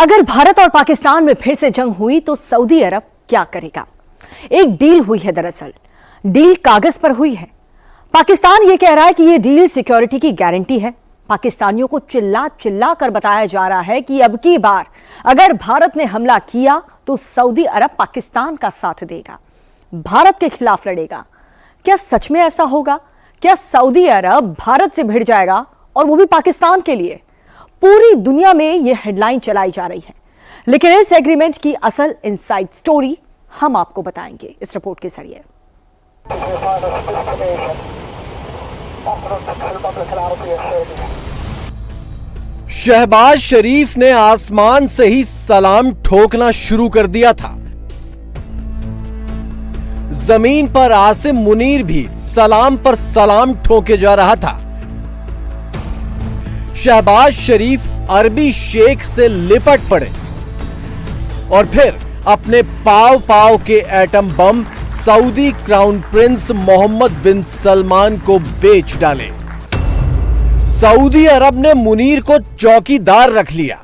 अगर भारत और पाकिस्तान में फिर से जंग हुई तो सऊदी अरब क्या करेगा? एक डील हुई है। दरअसल डील कागज पर हुई है। पाकिस्तान यह कह रहा है कि यह डील सिक्योरिटी की गारंटी है। पाकिस्तानियों को चिल्ला चिल्ला कर बताया जा रहा है कि अब की बार अगर भारत ने हमला किया तो सऊदी अरब पाकिस्तान का साथ देगा, भारत के खिलाफ लड़ेगा। क्या सच में ऐसा होगा? क्या सऊदी अरब भारत से भिड़ जाएगा, और वो भी पाकिस्तान के लिए? पूरी दुनिया में यह हेडलाइन चलाई जा रही है, लेकिन इस एग्रीमेंट की असल इनसाइड स्टोरी हम आपको बताएंगे इस रिपोर्ट के जरिए। शहबाज शरीफ ने आसमान से ही सलाम ठोकना शुरू कर दिया था। जमीन पर आसिम मुनीर भी सलाम पर सलाम ठोके जा रहा था। शहबाज शरीफ अरबी शेख से लिपट पड़े और फिर अपने पाव पाव के atom bomb Saudi crown prince Mohammed bin Salman को बेच डाले। सऊदी अरब ने मुनीर को चौकीदार रख लिया।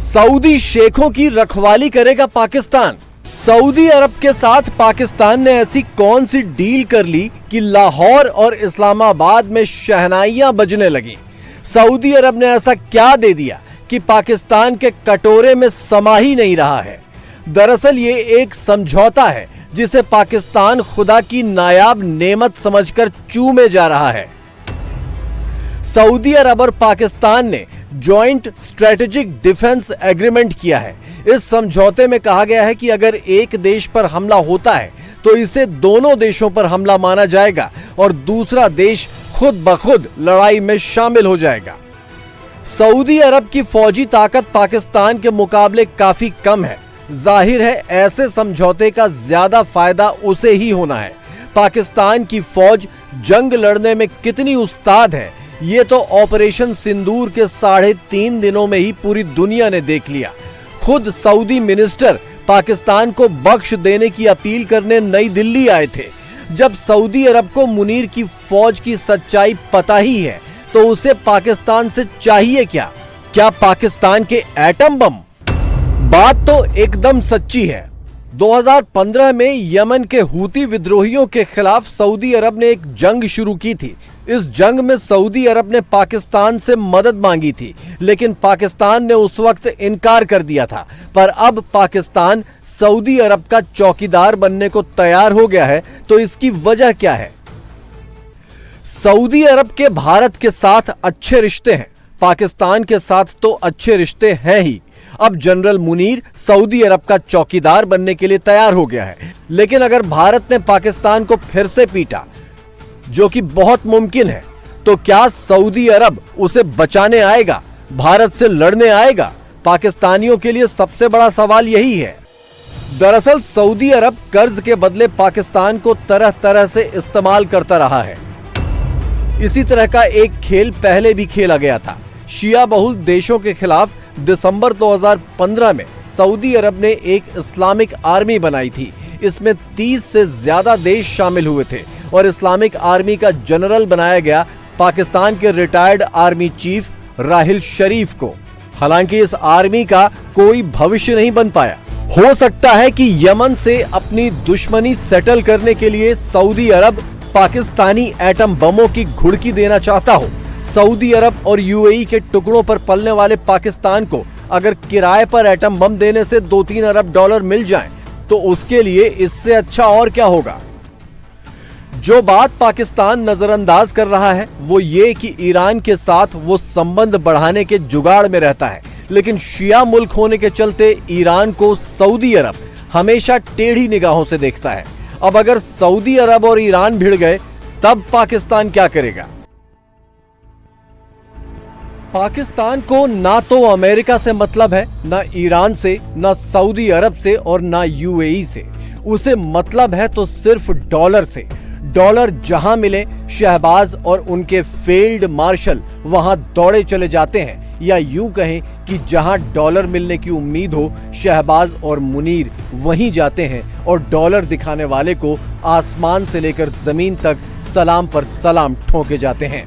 सऊदी शेखों की रखवाली करेगा पाकिस्तान। सऊदी अरब के साथ पाकिस्तान ने ऐसी कौन सी डील कर ली कि लाहौर और इस्लामाबाद में शहनाइयां बजने लगीं? सऊदी अरब ने ऐसा क्या दे दिया कि पाकिस्तान के कटोरे में समा ही नहीं रहा है? दरअसल ये एक समझौता है जिसे पाकिस्तान खुदा की नायाब नेमत समझकर चूमे जा रहा है। सऊदी अरब और पाकिस्तान ने जॉइंट स्ट्रेटेजिक डिफेंस एग्रीमेंट किया है। इस समझौते में कहा गया है कि अगर एक देश पर हमला होता है तो इसे दोनों देशों पर हमला माना जाएगा और दूसरा देश खुद ब खुद लड़ाई में शामिल हो जाएगा। सऊदी अरब की फौजी ताकत पाकिस्तान के मुकाबले काफी कम है। जाहिर है ऐसे समझौते का ज्यादा फायदा उसे ही होना है। पाकिस्तान की फौज जंग लड़ने में कितनी उस्ताद है, ये तो ऑपरेशन सिंदूर के 3.5 दिनों में ही पूरी दुनिया ने देख लिया। खुद सऊदी मिनिस्टर पाकिस्तान को बख्श देने की अपील करने नई दिल्ली आए थे। जब सऊदी अरब को मुनीर की फौज की सच्चाई पता ही है तो उसे पाकिस्तान से चाहिए क्या? क्या पाकिस्तान के एटम बम? बात तो एकदम सच्ची है। 2015 में यमन के हूती विद्रोहियों के खिलाफ सऊदी अरब ने एक जंग शुरू की थी। इस जंग में सऊदी अरब ने पाकिस्तान से मदद मांगी थी, लेकिन पाकिस्तान ने उस वक्त इनकार कर दिया था। पर अब पाकिस्तान सऊदी अरब का चौकीदार बनने को तैयार हो गया है, तो इसकी वजह क्या है? सऊदी अरब के भारत के साथ अच्छे रिश्ते हैं, पाकिस्तान के साथ तो अच्छे रिश्ते हैं ही। अब जनरल मुनीर सऊदी अरब का चौकीदार बनने के लिए तैयार हो गया है। लेकिन अगर भारत ने पाकिस्तान को फिर से पीटा, जो कि बहुत मुमकिन है, तो क्या सऊदी अरब उसे बचाने आएगा, भारत से लड़ने आएगा? पाकिस्तानियों के लिए सबसे बड़ा सवाल यही है। दरअसल सऊदी अरब कर्ज के बदले पाकिस्तान को तरह तरह से इस्तेमाल करता रहा है। इसी तरह का एक खेल पहले भी खेला गया था। शिया बहुल देशों के खिलाफ दिसंबर 2015 में सऊदी अरब ने एक इस्लामिक आर्मी बनाई थी। इसमें 30 से ज्यादा देश शामिल हुए थे और इस्लामिक आर्मी का जनरल बनाया गया पाकिस्तान के रिटायर्ड आर्मी चीफ राहिल शरीफ को। हालांकि इस आर्मी का कोई भविष्य नहीं बन पाया। हो सकता है कि यमन से अपनी दुश्मनी सेटल करने के लिए सऊदी अरब पाकिस्तानी एटम बमों की घुड़की देना चाहता हो। सऊदी अरब और यूएई के टुकड़ों पर पलने वाले पाकिस्तान को अगर किराए पर एटम बम देने से 2-3 अरब डॉलर मिल जाएं, तो उसके लिए इससे अच्छा और क्या होगा? जो बात पाकिस्तान नजरअंदाज कर रहा है वो ये कि ईरान के साथ वो संबंध बढ़ाने के जुगाड़ में रहता है, लेकिन शिया मुल्क होने के चलते ईरान को सऊदी अरब हमेशा टेढ़ी निगाहों से देखता है। अब अगर सऊदी अरब और ईरान भिड़ गए तब पाकिस्तान क्या करेगा? पाकिस्तान को ना तो अमेरिका से मतलब है, ना ईरान से, ना सऊदी अरब से और ना यूएई से। उसे मतलब है तो सिर्फ डॉलर से। डॉलर जहां मिले शहबाज और उनके फील्ड मार्शल वहां दौड़े चले जाते हैं, या यूं कहें कि जहां डॉलर मिलने की उम्मीद हो शहबाज और मुनीर वहीं जाते हैं और डॉलर दिखाने वाले को आसमान से लेकर जमीन तक सलाम पर सलाम ठोके जाते हैं।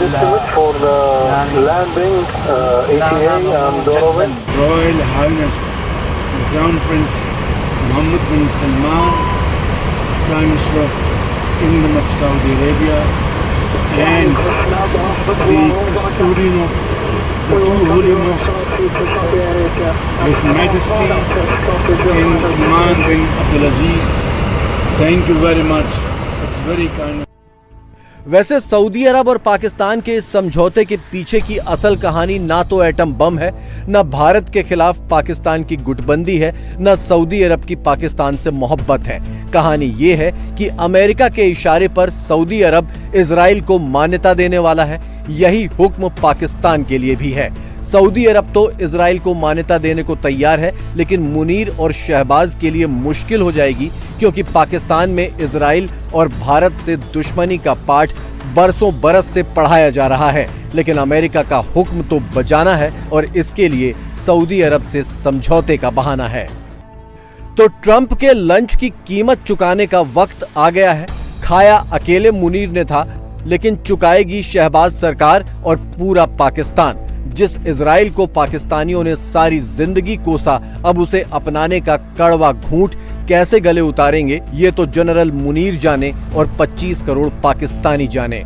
this is for the landing, ETA and all of it. Royal Highness the Crown Prince Mohammed bin Salman, Prime Minister of Kingdom of Saudi Arabia, and the custodian of the two holy mosques, His Majesty King Salman bin Abdulaziz. Thank you very much. It's very kind. वैसे Saudi अरब और पाकिस्तान के इस समझौते के पीछे की असल कहानी ना तो एटम बम है, न भारत के खिलाफ पाकिस्तान की गुटबंदी है, न सऊदी अरब की पाकिस्तान से मोहब्बत है। कहानी ये है कि अमेरिका के इशारे पर सऊदी अरब इजराइल को मान्यता देने वाला है। यही हुक्म पाकिस्तान के लिए भी है। सऊदी अरब तो इजराइल को मान्यता देने को तैयार है, लेकिन मुनीर और शहबाज के लिए मुश्किल हो जाएगी, क्योंकि पाकिस्तान में इजराइल और भारत से दुश्मनी का पाठ बरसों बरस से पढ़ाया जा रहा है। लेकिन अमेरिका का हुक्म तो बजाना है और इसके लिए सऊदी अरब से समझौते का बहाना है। तो ट्रंप के लंच की कीमत चुकाने का वक्त आ गया है। खाया अकेले मुनीर ने था, लेकिन चुकाएगी शहबाज सरकार और पूरा पाकिस्तान। जिस इजराइल को पाकिस्तानियों ने सारी जिंदगी कोसा, अब उसे अपनाने का कड़वा घूंट कैसे गले उतारेंगे, ये तो जनरल मुनीर जाने और 25 करोड़ पाकिस्तानी जाने।